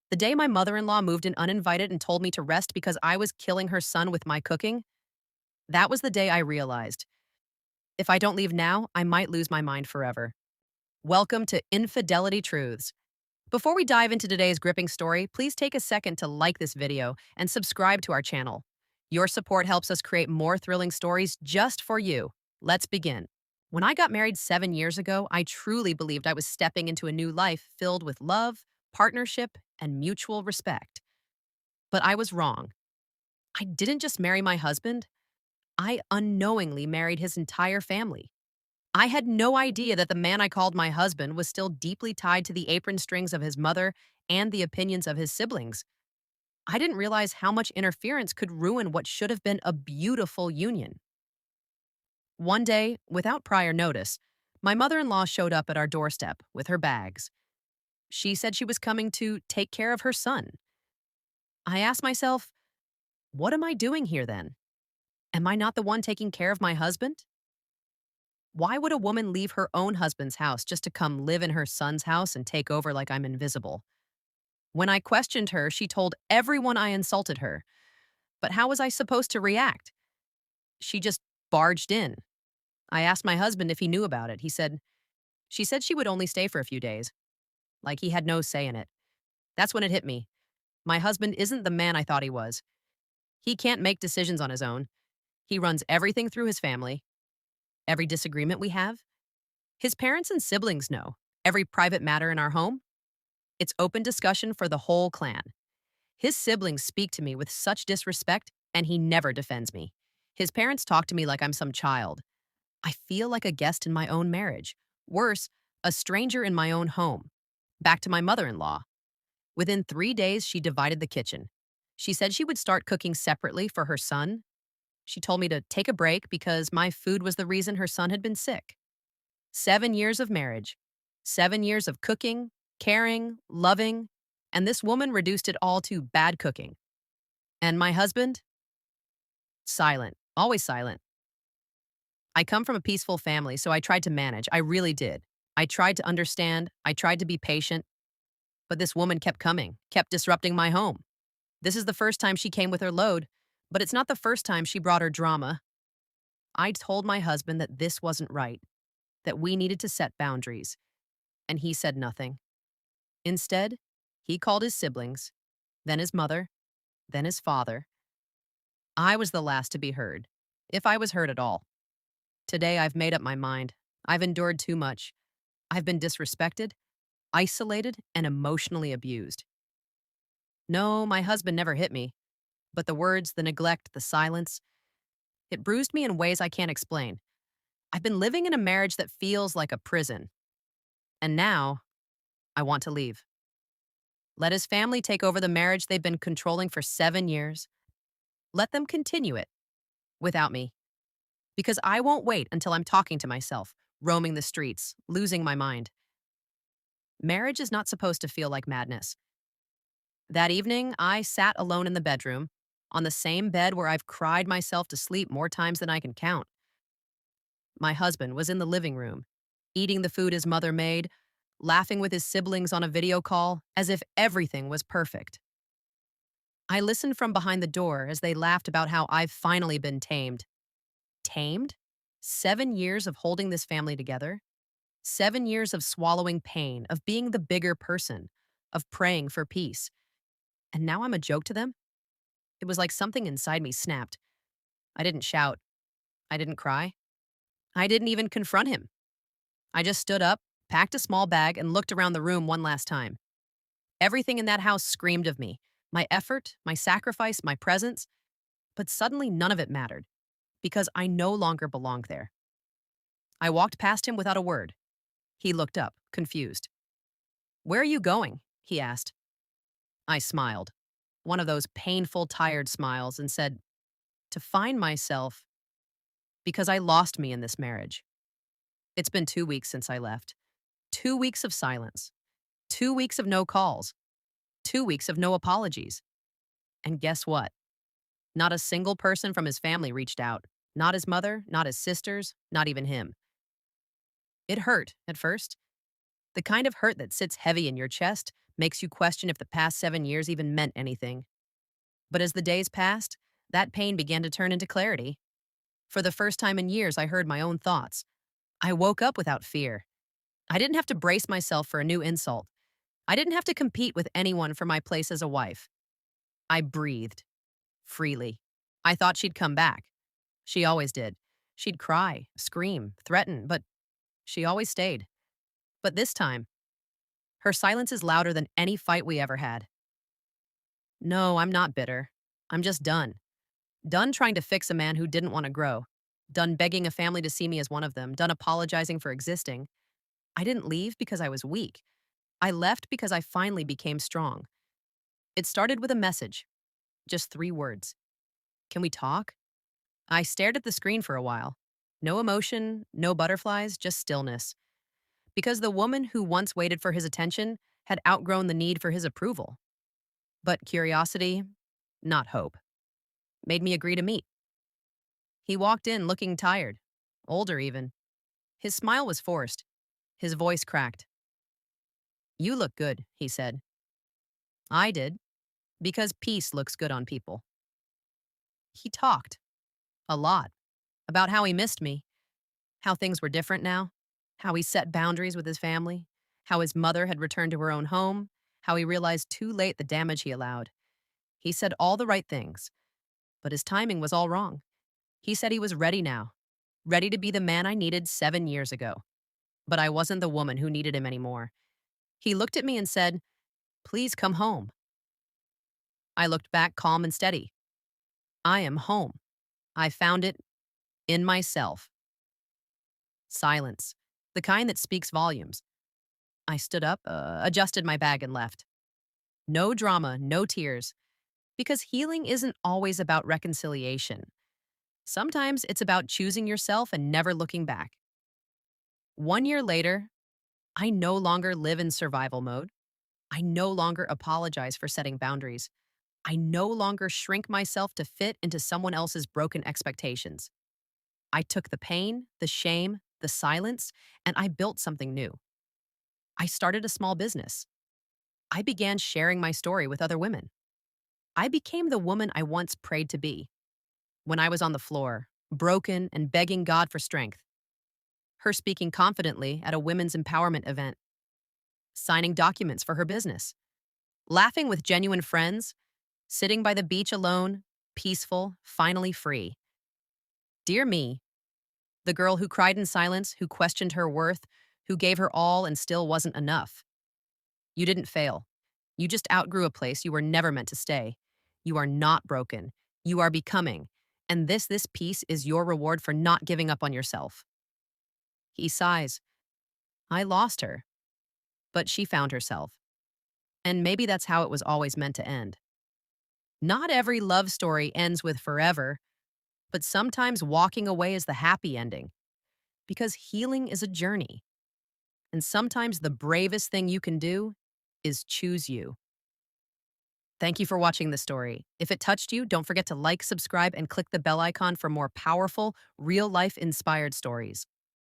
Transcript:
The day my mother-in-law moved in uninvited and told me to rest because I was killing her son with my cooking, that was the day I realized, if I don't leave now, I might lose my mind forever. Welcome to Infidelity Truths. Before we dive into today's gripping story, please take a second to like this video and subscribe to our channel. Your support helps us create more thrilling stories just for you. Let's begin. When I got married 7 years ago, I truly believed I was stepping into a new life filled with love, partnership, and mutual respect. But I was wrong. I didn't just marry my husband, I unknowingly married his entire family. I had no idea that the man I called my husband was still deeply tied to the apron strings of his mother and the opinions of his siblings. I didn't realize how much interference could ruin what should have been a beautiful union. One day, without prior notice, my mother in law showed up at our doorstep with her bags. She said she was coming to take care of her son. I asked myself, what am I doing here then? Am I not the one taking care of my husband? Why would a woman leave her own husband's house just to come live in her son's house and take over like I'm invisible? When I questioned her, she told everyone I insulted her. But how was I supposed to react? She just barged in. I asked my husband if he knew about it. She said she would only stay for a few days, like he had no say in it. That's when it hit me. My husband isn't the man I thought he was. He can't make decisions on his own. He runs everything through his family. Every disagreement we have, his parents and siblings know. Every private matter in our home, it's open discussion for the whole clan. His siblings speak to me with such disrespect, and he never defends me. His parents talk to me like I'm some child. I feel like a guest in my own marriage. Worse, a stranger in my own home. Back to my mother-in-law. Within 3 days, she divided the kitchen. She said she would start cooking separately for her son. She told me to take a break because my food was the reason her son had been sick. 7 years of marriage, 7 years of cooking, caring, loving, and this woman reduced it all to bad cooking. And my husband? Silent, always silent. I come from a peaceful family, so I tried to manage. I really did. I tried to understand. I tried to be patient. But this woman kept coming, kept disrupting my home. This is the first time she came with her load, but it's not the first time she brought her drama. I told my husband that this wasn't right, that we needed to set boundaries, and he said nothing. Instead, he called his siblings, then his mother, then his father. I was the last to be heard, if I was heard at all. Today, I've made up my mind. I've endured too much. I've been disrespected, isolated, and emotionally abused. No, my husband never hit me, but the words, the neglect, the silence, it bruised me in ways I can't explain. I've been living in a marriage that feels like a prison, and now I want to leave. Let his family take over the marriage they've been controlling for 7 years. Let them continue it without me, because I won't wait until I'm talking to myself, roaming the streets, losing my mind. Marriage is not supposed to feel like madness. That evening, I sat alone in the bedroom, on the same bed where I've cried myself to sleep more times than I can count. My husband was in the living room, eating the food his mother made, laughing with his siblings on a video call, as if everything was perfect. I listened from behind the door as they laughed about how I've finally been tamed. Tamed? 7 years of holding this family together? 7 years of swallowing pain, of being the bigger person, of praying for peace. And now I'm a joke to them? It was like something inside me snapped. I didn't shout. I didn't cry. I didn't even confront him. I just stood up, packed a small bag, and looked around the room one last time. Everything in that house screamed of me. My effort, my sacrifice, my presence. But suddenly none of it mattered, because I no longer belonged there. I walked past him without a word. He looked up, confused. "Where are you going?" he asked. I smiled, one of those painful, tired smiles, and said, "To find myself, because I lost me in this marriage." It's been 2 weeks since I left. 2 weeks of silence. 2 weeks of no calls. 2 weeks of no apologies. And guess what? Not a single person from his family reached out. Not his mother, not his sisters, not even him. It hurt at first. The kind of hurt that sits heavy in your chest, makes you question if the past 7 years even meant anything. But as the days passed, that pain began to turn into clarity. For the first time in years, I heard my own thoughts. I woke up without fear. I didn't have to brace myself for a new insult. I didn't have to compete with anyone for my place as a wife. I breathed freely. I thought she'd come back. She always did. She'd cry, scream, threaten, but she always stayed. But this time, her silence is louder than any fight we ever had. No, I'm not bitter. I'm just done. Done trying to fix a man who didn't want to grow. Done begging a family to see me as one of them. Done apologizing for existing. I didn't leave because I was weak. I left because I finally became strong. It started with a message. Just 3 words. Can we talk? I stared at the screen for a while. No emotion, no butterflies, just stillness. Because the woman who once waited for his attention had outgrown the need for his approval. But curiosity, not hope, made me agree to meet. He walked in looking tired, older even. His smile was forced. His voice cracked. "You look good," he said. I did, because peace looks good on people. He talked, a lot, about how he missed me, how things were different now, how he set boundaries with his family, how his mother had returned to her own home, how he realized too late the damage he allowed. He said all the right things, but his timing was all wrong. He said he was ready now, ready to be the man I needed 7 years ago. But I wasn't the woman who needed him anymore. He looked at me and said, "Please come home." I looked back calm and steady. I am home. I found it in myself. Silence, the kind that speaks volumes. I stood up, adjusted my bag, and left. No drama, no tears. Because healing isn't always about reconciliation. Sometimes it's about choosing yourself and never looking back. 1 year later, I no longer live in survival mode. I no longer apologize for setting boundaries. I no longer shrink myself to fit into someone else's broken expectations. I took the pain, the shame, the silence, and I built something new. I started a small business. I began sharing my story with other women. I became the woman I once prayed to be. When I was on the floor, broken and begging God for strength. Her speaking confidently at a women's empowerment event. Signing documents for her business. Laughing with genuine friends. Sitting by the beach alone, peaceful, finally free. Dear me, the girl who cried in silence, who questioned her worth, who gave her all and still wasn't enough. You didn't fail. You just outgrew a place you were never meant to stay. You are not broken. You are becoming. And this piece is your reward for not giving up on yourself. He sighs. I lost her. But she found herself. And maybe that's how it was always meant to end. Not every love story ends with forever, but sometimes walking away is the happy ending. Because healing is a journey. And sometimes the bravest thing you can do is choose you. Thank you for watching this story. If it touched you, don't forget to like, subscribe, and click the bell icon for more powerful, real-life inspired stories.